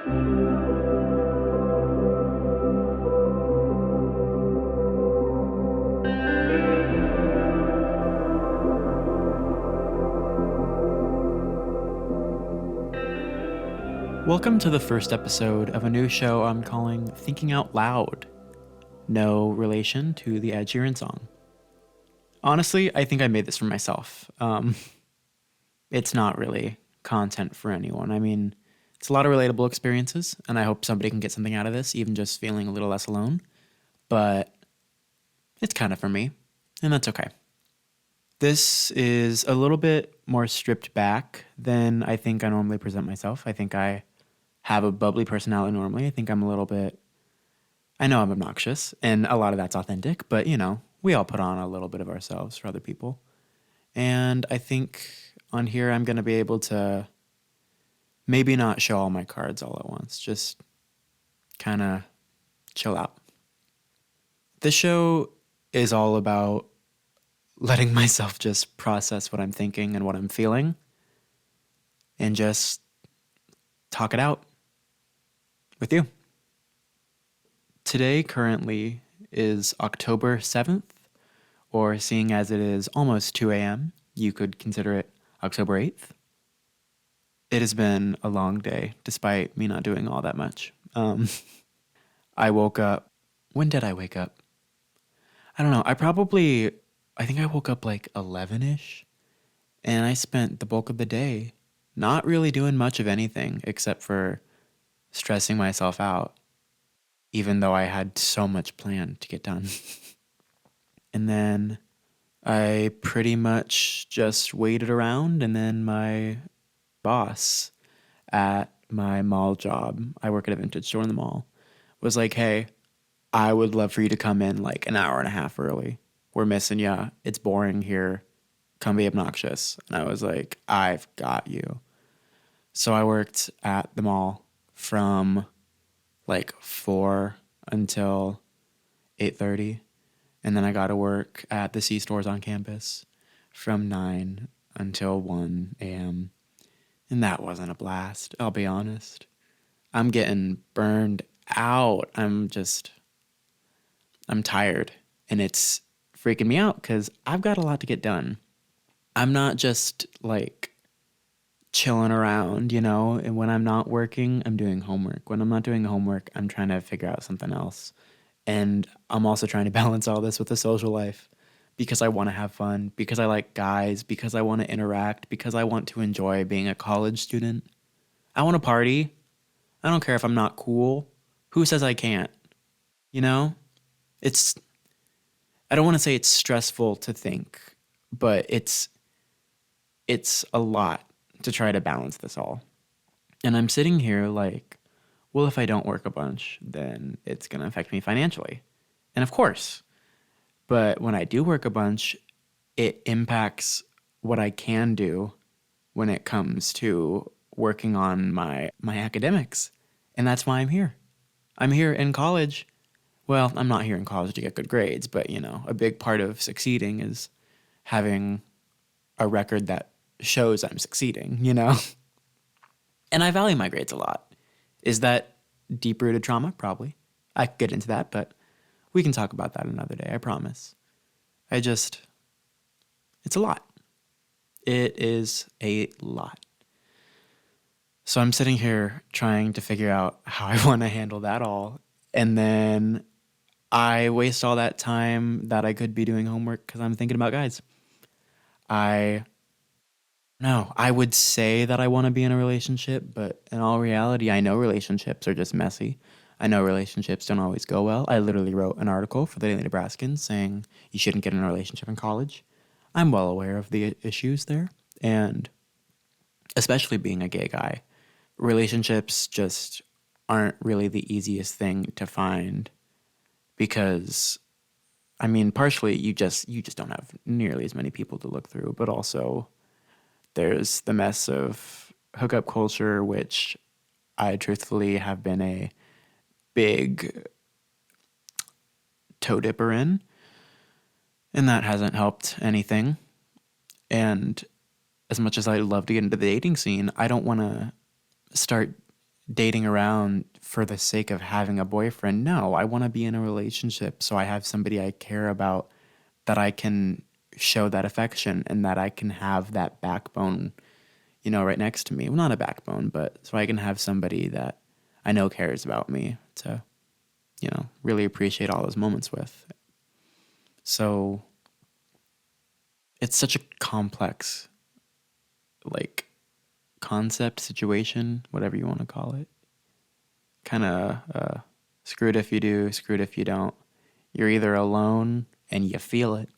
Welcome to the first episode of a new show I'm calling Thinking Out Loud. No relation to the Ed Sheeran song. Honestly, I think I made this for myself. It's not really content for anyone. I mean, it's a lot of relatable experiences, and I hope somebody can get something out of this, even just feeling a little less alone. But it's kind of for me, and that's okay. This is a little bit more stripped back than I think I normally present myself. I think I have a bubbly personality normally. I think I'm a little bit, I know I'm obnoxious, and a lot of that's authentic, but we all put on a little bit of ourselves for other people. And I think on here I'm going to be able to maybe not show all my cards all at once, just kind of chill out. This show is all about letting myself just process what I'm thinking and what I'm feeling and just talk it out with you. Today currently is October 7th, or seeing as it is almost 2 a.m., you could consider it October 8th. It has been a long day, despite me not doing all that much. I woke up. When did I wake up? I don't know. I think I woke up like 11-ish, and I spent the bulk of the day not really doing much of anything except for stressing myself out, even though I had so much planned to get done. And then I pretty much just waited around, and then my boss at my mall job, I work at a vintage store in the mall, was like, hey, I would love for you to come in like an hour and a half early. We're missing ya. It's boring here. Come be obnoxious. And I was like, I've got you. So I worked at the mall from like 4 until 8:30. And then I got to work at the C stores on campus from 9 until 1 a.m. And that wasn't a blast, I'll be honest. I'm getting burned out. I'm tired. And it's freaking me out because I've got a lot to get done. I'm not just like chilling around, and when I'm not working, I'm doing homework. When I'm not doing homework, I'm trying to figure out something else. And I'm also trying to balance all this with a social life because I want to have fun, because I like guys, because I want to interact, because I want to enjoy being a college student. I want to party. I don't care if I'm not cool. Who says I can't? I don't want to say it's stressful to think, but it's a lot to try to balance this all. And I'm sitting here like, well, if I don't work a bunch, then it's going to affect me financially. And of course, but when I do work a bunch, it impacts what I can do when it comes to working on my academics. And that's why I'm here. I'm here in college. Well, I'm not here in college to get good grades, but, a big part of succeeding is having a record that shows I'm succeeding, And I value my grades a lot. Is that deep-rooted trauma? Probably. I could get into that, but we can talk about that another day, I promise. It's a lot. It is a lot. So I'm sitting here trying to figure out how I want to handle that all, and then I waste all that time that I could be doing homework because I'm thinking about guys. I would say that I want to be in a relationship, but in all reality, I know relationships are just messy. I know relationships don't always go well. I literally wrote an article for the Daily Nebraskan saying you shouldn't get in a relationship in college. I'm well aware of the issues there, and especially being a gay guy, relationships just aren't really the easiest thing to find because, partially you just don't have nearly as many people to look through, but also there's the mess of hookup culture, which I truthfully have been a big toe dipper in, and that hasn't helped anything. And as much as I'd love to get into the dating scene, I don't want to start dating around for the sake of having a boyfriend. No, I want to be in a relationship so I have somebody I care about, that I can show that affection and that I can have that backbone, right next to me. Well, not a backbone, but so I can have somebody that I know cares about me to, really appreciate all those moments with. So it's such a complex, like, concept, situation, whatever you want to call it. Kind of screwed if you do, screwed if you don't. You're either alone and you feel it,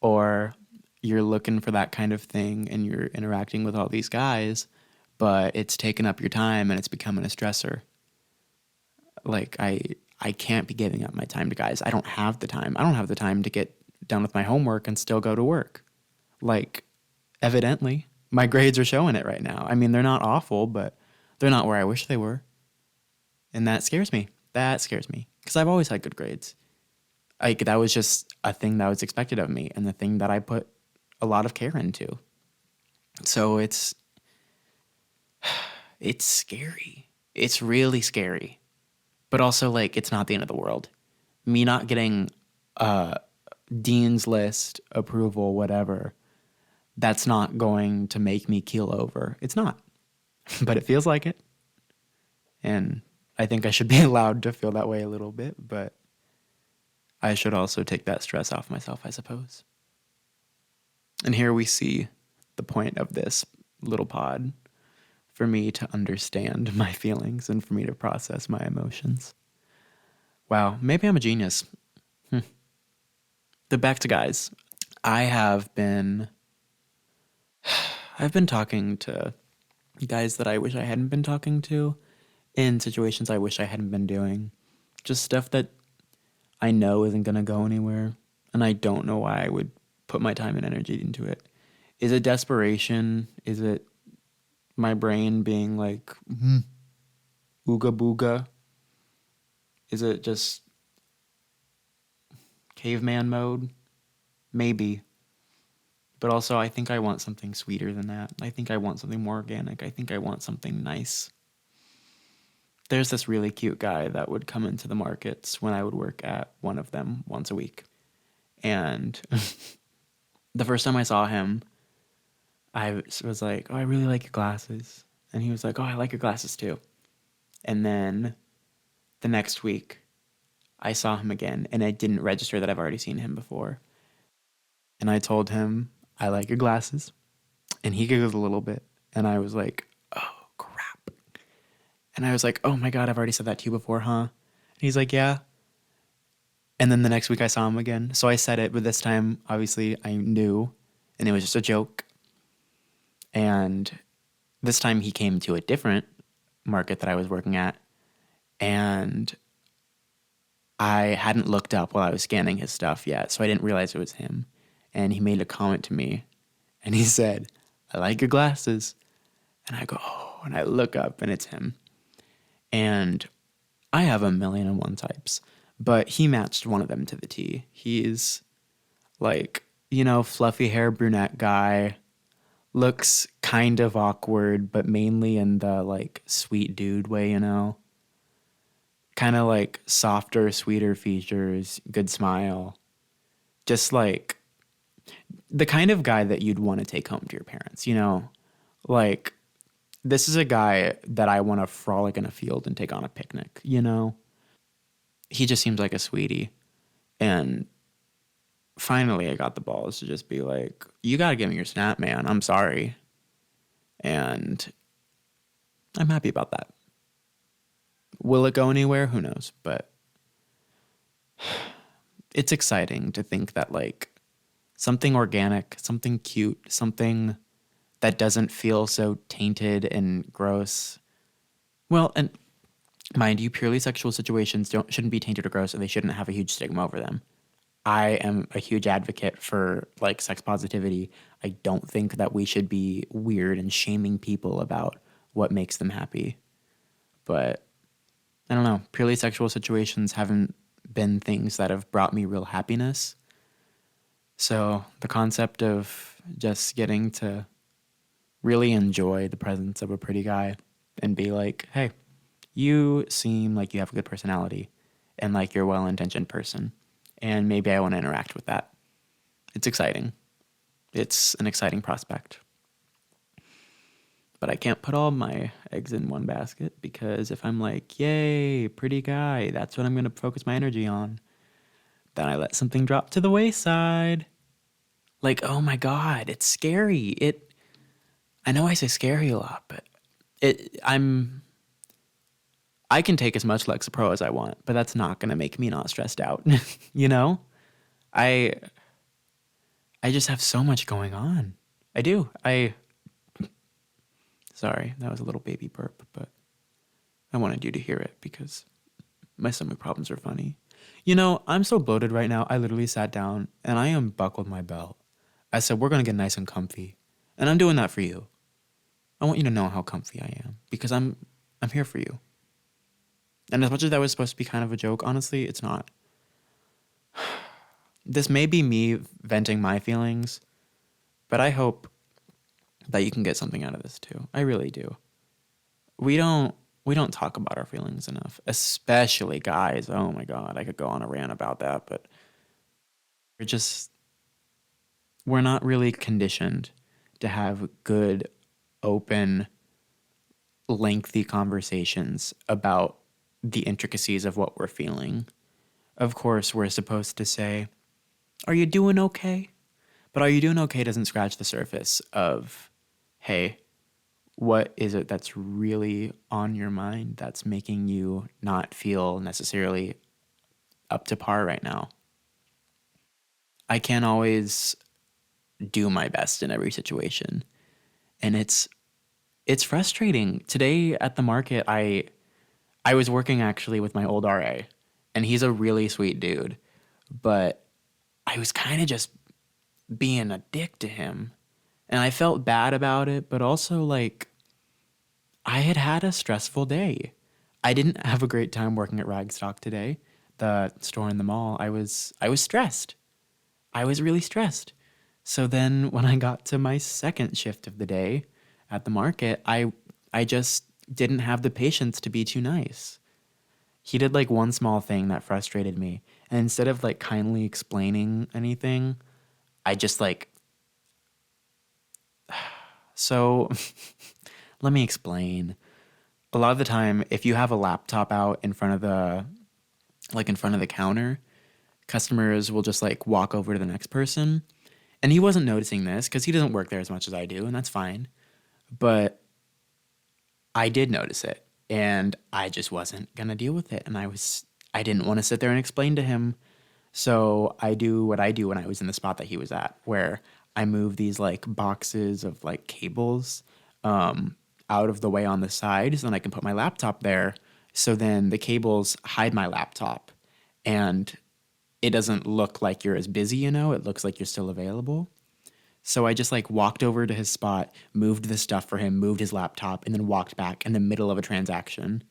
or you're looking for that kind of thing and you're interacting with all these guys, but it's taking up your time and it's becoming a stressor. Like I can't be giving up my time to guys. I don't have the time. I don't have the time to get done with my homework and still go to work. Like, evidently, my grades are showing it right now. I mean, they're not awful, but they're not where I wish they were. And that scares me. That scares me because I've always had good grades. Like, that was just a thing that was expected of me and the thing that I put a lot of care into. So it's scary. It's really scary. But also, like, it's not the end of the world. Me not getting dean's list approval, whatever, that's not going to make me keel over. It's not. But it feels like it. And I think I should be allowed to feel that way a little bit, but I should also take that stress off myself, I suppose. And here we see the point of this little pod, for me to understand my feelings and for me to process my emotions. Wow, maybe I'm a genius. But back to guys. I have been I've been talking to guys that I wish I hadn't been talking to, in situations I wish I hadn't been doing. Just stuff that I know isn't going to go anywhere, and I don't know why I would put my time and energy into it. Is it desperation? Is it my brain being like, ooga booga? Is it just caveman mode? Maybe. But also, I think I want something sweeter than that. I think I want something more organic. I think I want something nice. There's this really cute guy that would come into the markets when I would work at one of them once a week. And the first time I saw him, I was like, oh, I really like your glasses. And he was like, oh, I like your glasses too. And then the next week, I saw him again, and I didn't register that I've already seen him before. And I told him, I like your glasses. And he giggled a little bit. And I was like, oh, crap. And I was like, oh my God, I've already said that to you before, huh? And he's like, yeah. And then the next week I saw him again. So I said it, but this time, obviously, I knew. And it was just a joke. And this time he came to a different market that I was working at. And I hadn't looked up while I was scanning his stuff yet. So I didn't realize it was him. And he made a comment to me. And he said, I like your glasses. And I go, oh, and I look up and it's him. And I have a million and one types, but he matched one of them to the T. He's like, fluffy hair brunette guy, looks kind of awkward, but mainly in the like sweet dude way, kind of like softer, sweeter features, good smile, just like the kind of guy that you'd want to take home to your parents, like, this is a guy that I want to frolic in a field and take on a picnic, He just seems like a sweetie. And finally, I got the balls to just be like, you got to give me your snap, man. I'm sorry. And I'm happy about that. Will it go anywhere? Who knows? But it's exciting to think that, like, something organic, something cute, something that doesn't feel so tainted and gross. Well, and mind you, purely sexual situations shouldn't be tainted or gross, and they shouldn't have a huge stigma over them. I am a huge advocate for like sex positivity. I don't think that we should be weird and shaming people about what makes them happy. But I don't know, purely sexual situations haven't been things that have brought me real happiness. So the concept of just getting to really enjoy the presence of a pretty guy and be like, hey, you seem like you have a good personality and like you're a well intentioned person. And maybe I want to interact with that. It's exciting. It's an exciting prospect. But I can't put all my eggs in one basket because if I'm like, yay, pretty guy, that's what I'm going to focus my energy on, then I let something drop to the wayside. Like, oh my God, it's scary. I know I say scary a lot, but I can take as much Lexapro as I want, but that's not going to make me not stressed out. you know? I I just have so much going on. I do. Sorry, that was a little baby burp, but I wanted you to hear it because my stomach problems are funny. I'm so bloated right now. I literally sat down and I unbuckled my belt. I said, we're going to get nice and comfy. And I'm doing that for you. I want you to know how comfy I am because I'm here for you. And as much as that was supposed to be kind of a joke, honestly, it's not. This may be me venting my feelings, but I hope that you can get something out of this too. I really do. We don't talk about our feelings enough, especially guys. Oh my God, I could go on a rant about that, but we're just we're not really conditioned to have good, open, lengthy conversations about the intricacies of what we're feeling. Of course, we're supposed to say, are you doing okay? But are you doing okay doesn't scratch the surface of, hey, what is it that's really on your mind that's making you not feel necessarily up to par right now? I can't always do my best in every situation. And it's frustrating. Today at the market, I was working actually with my old RA, and he's a really sweet dude, but I was kind of just being a dick to him. And I felt bad about it, but also like I had had a stressful day. I didn't have a great time working at Ragstock today, the store in the mall. I was stressed. I was really stressed. So then when I got to my second shift of the day at the market, I just didn't have the patience to be too nice. He did like one small thing that frustrated me. And instead of like kindly explaining anything, I just like, so let me explain. A lot of the time, if you have a laptop out in front of the counter, customers will just like walk over to the next person. And he wasn't noticing this because he doesn't work there as much as I do, and that's fine. But I did notice it, and I just wasn't gonna deal with it. And I didn't want to sit there and explain to him. So I do what I do when I was in the spot that he was at, where I move these like boxes of like cables out of the way on the side, so then I can put my laptop there. So then the cables hide my laptop, and it doesn't look like you're as busy, it looks like you're still available. So I just like walked over to his spot, moved the stuff for him, moved his laptop, and then walked back in the middle of a transaction.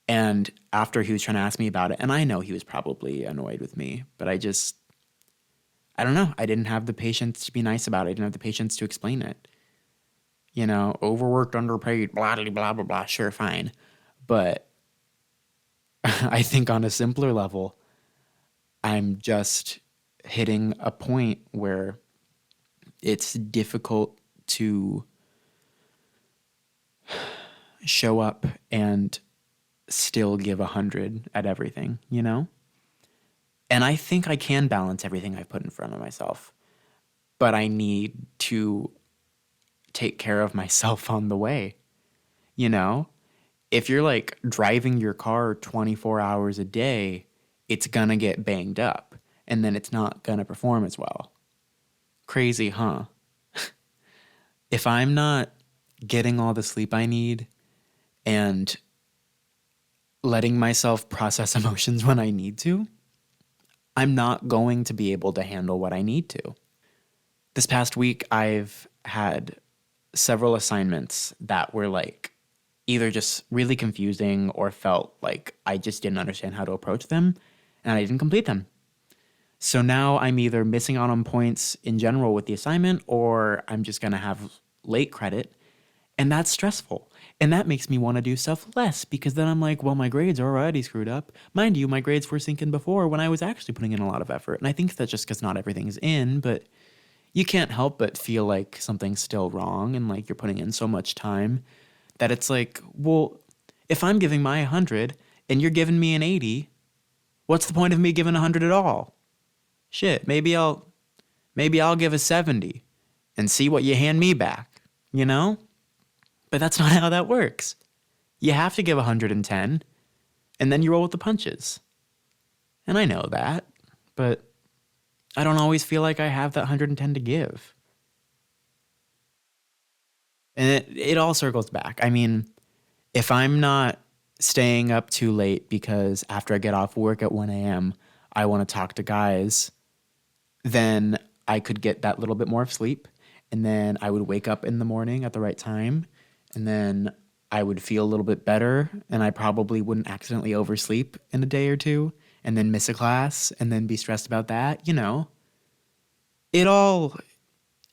And after he was trying to ask me about it, and I know he was probably annoyed with me, but I don't know. I didn't have the patience to be nice about it. I didn't have the patience to explain it. Overworked, underpaid, blah, blah, blah, blah, blah. Sure, fine. But I think on a simpler level, I'm just hitting a point where it's difficult to show up and still give 100 at everything. And I think I can balance everything I've put in front of myself, but I need to take care of myself on the way. You know, if you're like driving your car 24 hours a day, it's gonna get banged up and then it's not gonna perform as well. Crazy, huh? If I'm not getting all the sleep I need and letting myself process emotions when I need to, I'm not going to be able to handle what I need to. This past week, I've had several assignments that were like either just really confusing or felt like I just didn't understand how to approach them and I didn't complete them. So now I'm either missing out on points in general with the assignment or I'm just going to have late credit. And that's stressful. And that makes me want to do stuff less because then I'm like, well, my grades are already screwed up. Mind you, my grades were sinking before when I was actually putting in a lot of effort. And I think that's just because not everything's in, but you can't help but feel like something's still wrong and like you're putting in so much time that it's like, well, if I'm giving my 100 and you're giving me an 80, what's the point of me giving 100 at all? Shit, maybe I'll give a 70 and see what you hand me back, you know? But that's not how that works. You have to give 110 and then you roll with the punches. And I know that, but I don't always feel like I have that 110 to give. And it all circles back. I mean, if I'm not staying up too late because after I get off work at 1 a.m., I want to talk to guys, then I could get that little bit more of sleep. And then I would wake up in the morning at the right time. And then I would feel a little bit better. And I probably wouldn't accidentally oversleep in a day or two and then miss a class and then be stressed about that. You know, it all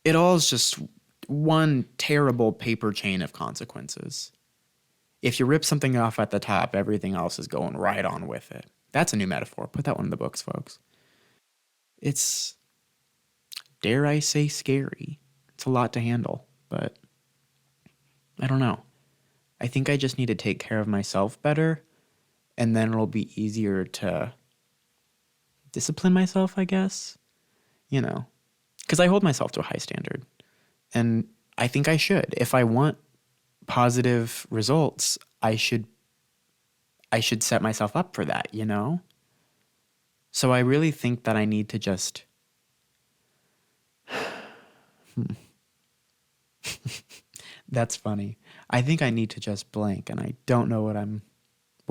it all is just one terrible paper chain of consequences. If you rip something off at the top, everything else is going right on with it. That's a new metaphor. Put that one in the books, folks. It's, dare I say, scary. It's a lot to handle, but I don't know. I think I just need to take care of myself better, and then it'll be easier to discipline myself, I guess. You know, because I hold myself to a high standard, and I think I should. If I want positive results, I should set myself up for that, you know? So I really think that I need to just that's funny. I think I need to just blank and I don't know what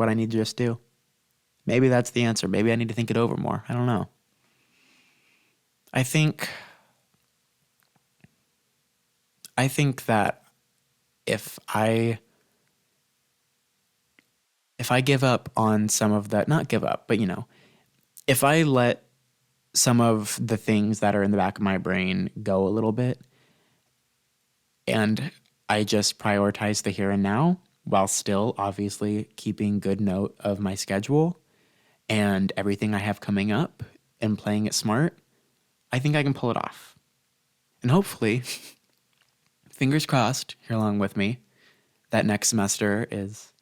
I need to just do. Maybe that's the answer. Maybe I need to think it over more. I don't know. I think I think that if I if I give up on some of that, not give up, but you know, if I let some of the things that are in the back of my brain go a little bit and I just prioritize the here and now while still obviously keeping good note of my schedule and everything I have coming up and playing it smart, I think I can pull it off. And hopefully, fingers crossed, here along with me, that next semester is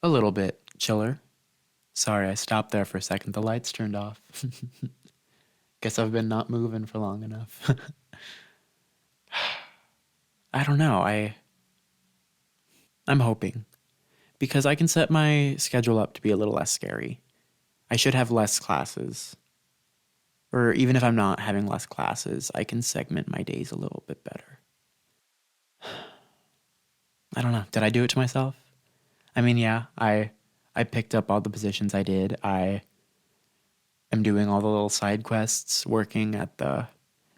a little bit chiller. Sorry, I stopped there for a second. The lights turned off. Guess I've been not moving for long enough. I don't know. I'm hoping because I can set my schedule up to be a little less scary. I should have less classes. Or even if I'm not having less classes, I can segment my days a little bit better. I don't know. Did I do it to myself? I mean, yeah, I picked up all the positions I did. I am doing all the little side quests, working at the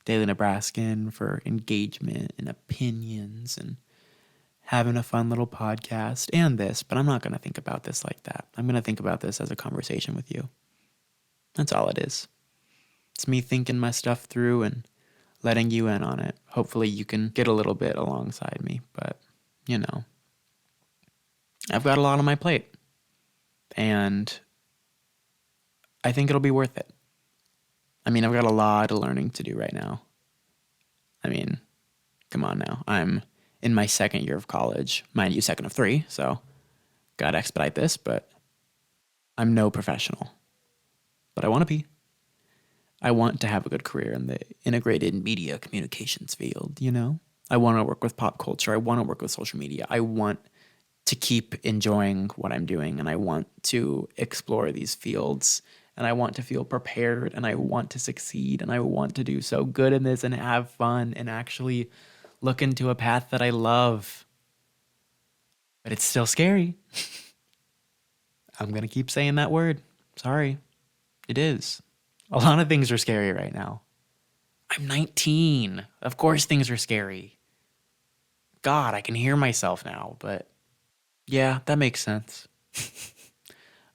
Daily Nebraskan for engagement and opinions and having a fun little podcast and this, but I'm not going to think about this like that. I'm going to think about this as a conversation with you. That's all it is. It's me thinking my stuff through and letting you in on it. Hopefully you can get a little bit alongside me, but you know, I've got a lot on my plate and I think it'll be worth it. I mean, I've got a lot of learning to do right now. I mean, come on now. I'm in my second year of college, mind you, second of 3, so gotta expedite this, but I'm no professional. But I want to be. I want to have a good career in the integrated media communications field, you know? I want to work with pop culture. I want to work with social media. I want to keep enjoying what I'm doing and I want to explore these fields and I want to feel prepared and I want to succeed and I want to do so good in this and have fun and actually look into a path that I love. But it's still scary. I'm going to keep saying that word. Sorry. It is. A lot of things are scary right now. I'm 19. Of course things are scary. God, I can hear myself now, but yeah, that makes sense.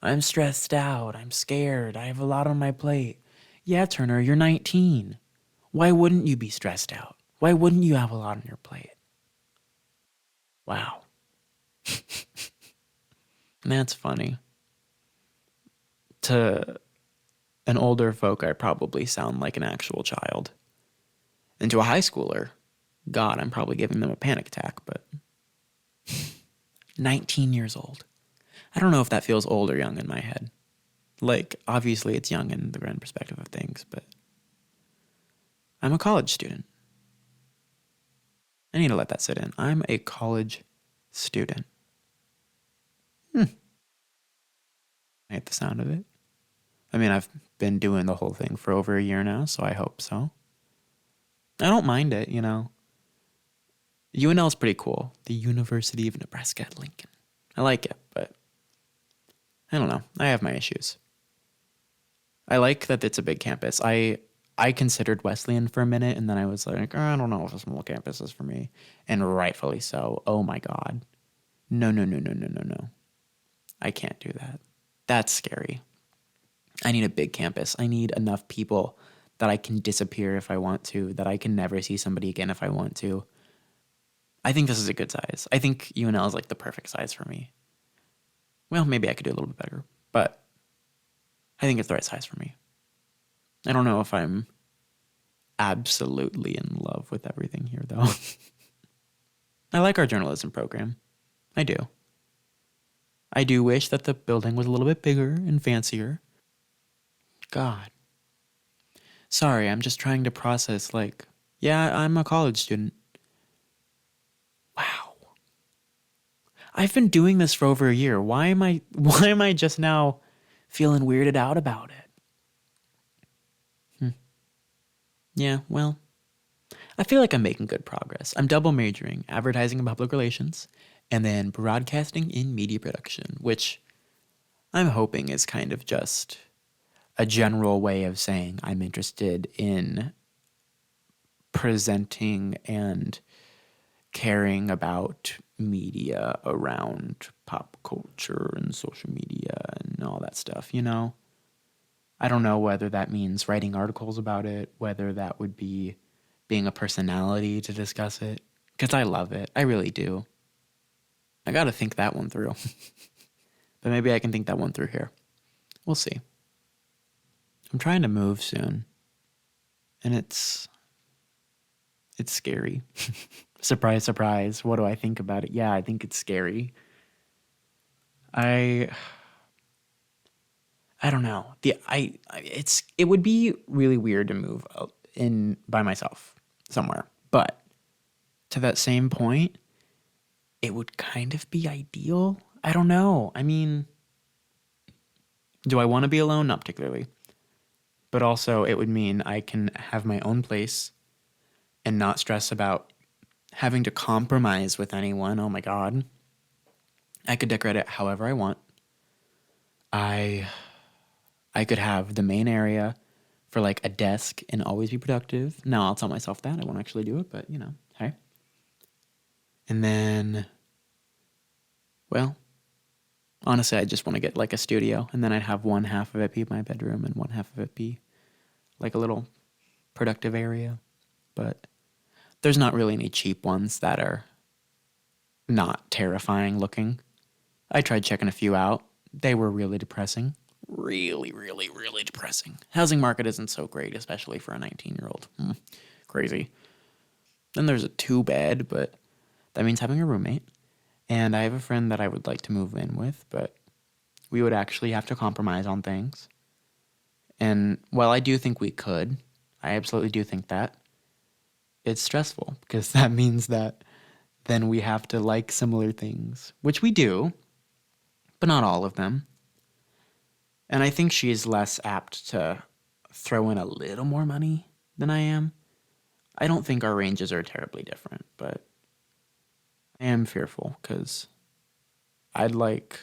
I'm stressed out. I'm scared. I have a lot on my plate. Yeah, Turner, you're 19. Why wouldn't you be stressed out? Why wouldn't you have a lot on your plate? Wow. That's funny. To an older folk, I probably sound like an actual child. And to a high schooler, God, I'm probably giving them a panic attack, but 19 years old. I don't know if that feels old or young in my head. Like, obviously, it's young in the grand perspective of things, but I'm a college student. I need to let that sit in. I'm a college student. I hate the sound of it. I mean, I've been doing the whole thing for over a year now, so I hope so. I don't mind it, you know. UNL is pretty cool. The University of Nebraska at Lincoln. I like it, but I don't know. I have my issues. I like that it's a big campus. I considered Wesleyan for a minute, and then I was like, I don't know if a small campus is for me. And rightfully so. Oh my God. No, no, no, no, no, no, no. I can't do that. That's scary. I need a big campus. I need enough people that I can disappear if I want to, that I can never see somebody again if I want to. I think this is a good size. I think UNL is like the perfect size for me. Well, maybe I could do a little bit better, but I think it's the right size for me. I don't know if I'm absolutely in love with everything here, though. I like our journalism program. I do. I do wish that the building was a little bit bigger and fancier. God. Sorry, I'm just trying to process, like, yeah, I'm a college student. Wow. I've been doing this for over a year. Why am I just now feeling weirded out about it? Yeah, well, I feel like I'm making good progress. I'm double majoring, advertising and public relations, and then broadcasting in media production, which I'm hoping is kind of just a general way of saying I'm interested in presenting and caring about media around pop culture and social media and all that stuff, you know? I don't know whether that means writing articles about it, whether that would be being a personality to discuss it, because I love it. I really do. I got to think that one through. But maybe I can think that one through here. We'll see. I'm trying to move soon, and it's scary. Surprise, surprise. What do I think about it? Yeah, I think it's scary. I don't know. It would be really weird to move in by myself somewhere. But to that same point, it would kind of be ideal. I don't know. I mean, do I want to be alone? Not particularly. But also it would mean I can have my own place and not stress about having to compromise with anyone. Oh my God. I could decorate it however I want. I could have the main area for like a desk and always be productive. No, I'll tell myself that. I won't actually do it, but you know, hey. And then, well, honestly, I just want to get like a studio, and then I'd have one half of it be my bedroom and one half of it be like a little productive area. But there's not really any cheap ones that are not terrifying looking. I tried checking a few out. They were really depressing. Really, really, really depressing. Housing market isn't so great, especially for a 19-year-old. Crazy. Then there's a 2-bed, but that means having a roommate. And I have a friend that I would like to move in with, but we would actually have to compromise on things. And while I do think we could, I absolutely do think that, it's stressful because that means that then we have to like similar things, which we do, but not all of them. And I think she's less apt to throw in a little more money than I am. I don't think our ranges are terribly different, but I am fearful because I don't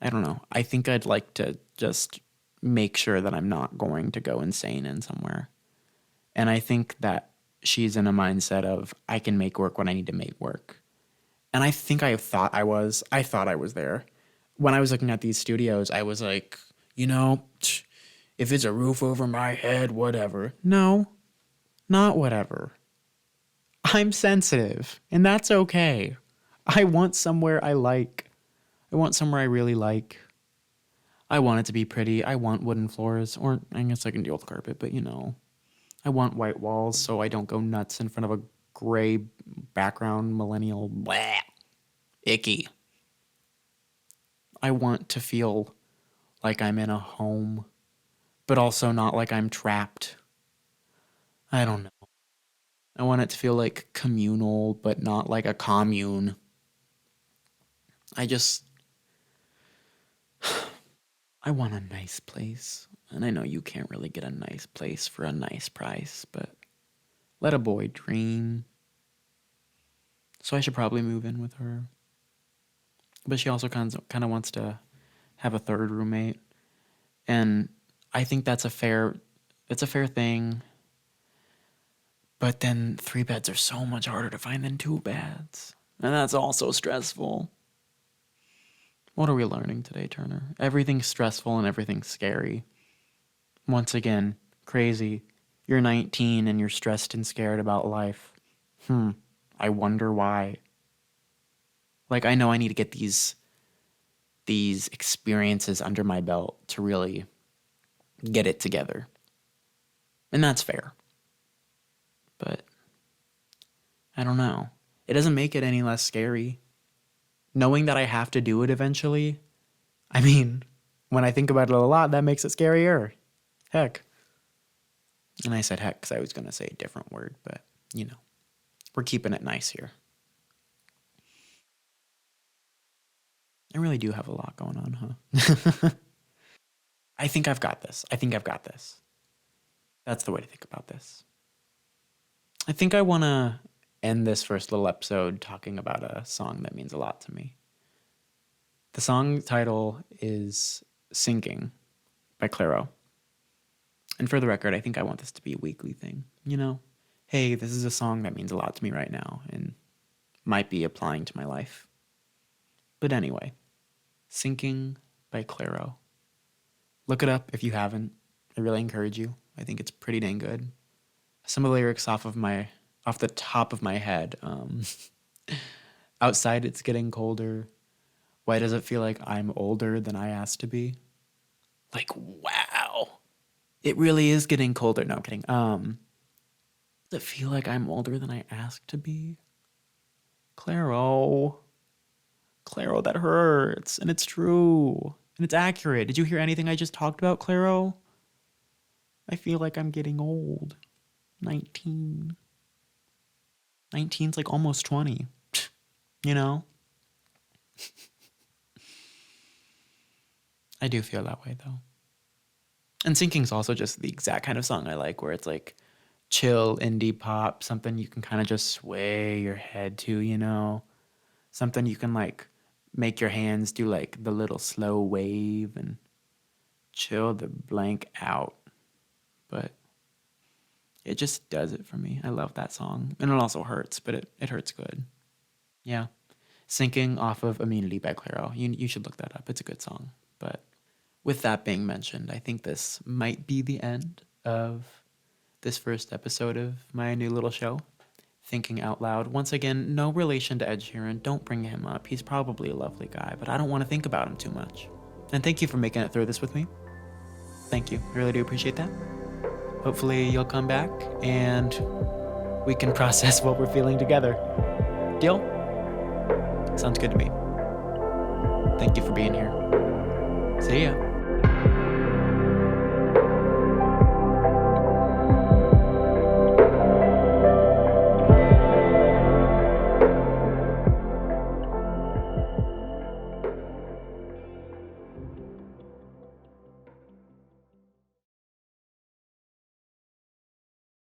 know. I think I'd like to just make sure that I'm not going to go insane in somewhere. And I think that she's in a mindset of I can make work when I need to make work. And I think I thought I was there. When I was looking at these studios, I was like, you know, if it's a roof over my head, whatever. No, not whatever. I'm sensitive, and that's okay. I want somewhere I like. I want somewhere I really like. I want it to be pretty. I want wooden floors, or I guess I can deal with carpet, but I want white walls so I don't go nuts in front of a gray background millennial. Blah, icky. I want to feel like I'm in a home, but also not like I'm trapped. I don't know. I want it to feel like communal, but not like a commune. I just, I want a nice place. And I know you can't really get a nice place for a nice price, but let a boy dream. So I should probably move in with her. But she also kind of wants to have a third roommate. And I think it's a fair thing. But then 3 beds are so much harder to find than 2 beds. And that's also stressful. What are we learning today, Turner? Everything's stressful and everything's scary. Once again, crazy. You're 19 and you're stressed and scared about life. I wonder why. Like, I know I need to get these experiences under my belt to really get it together. And that's fair. But I don't know. It doesn't make it any less scary. Knowing that I have to do it eventually, I mean, when I think about it a lot, that makes it scarier. Heck. And I said heck because I was going to say a different word, but, we're keeping it nice here. I really do have a lot going on, huh? I think I've got this. That's the way to think about this. I think I want to end this first little episode talking about a song that means a lot to me. The song title is Sinking by Clairo. And for the record, I think I want this to be a weekly thing, Hey, this is a song that means a lot to me right now and might be applying to my life. But anyway, Sinking by Clairo. Look it up if you haven't. I really encourage you. I think it's pretty dang good. Some of the lyrics off the top of my head. Outside it's getting colder. Why does it feel like I'm older than I asked to be? Like, wow. It really is getting colder. No, I'm kidding. Does it feel like I'm older than I asked to be? Clairo, that hurts. And it's true. And it's accurate. Did you hear anything I just talked about, Clairo? I feel like I'm getting old. 19. 19's like almost 20. I do feel that way, though. And Sinking's also just the exact kind of song I like, where it's like chill indie pop, something you can kind of just sway your head to, Something you can like make your hands do like the little slow wave and chill the blank out. But it just does it for me. I love that song. And it also hurts, but it hurts good. Yeah. Sinking off of Immunity by Clairo. You should look that up. It's a good song. But with that being mentioned, I think this might be the end of this first episode of my new little show, Thinking Out Loud. Once again, no relation to Ed Sheeran. Don't bring him up. He's probably a lovely guy, but I don't want to think about him too much. And thank you for making it through this with me. Thank you. I really do appreciate that. Hopefully you'll come back and we can process what we're feeling together. Deal? Sounds good to me. Thank you for being here. See ya.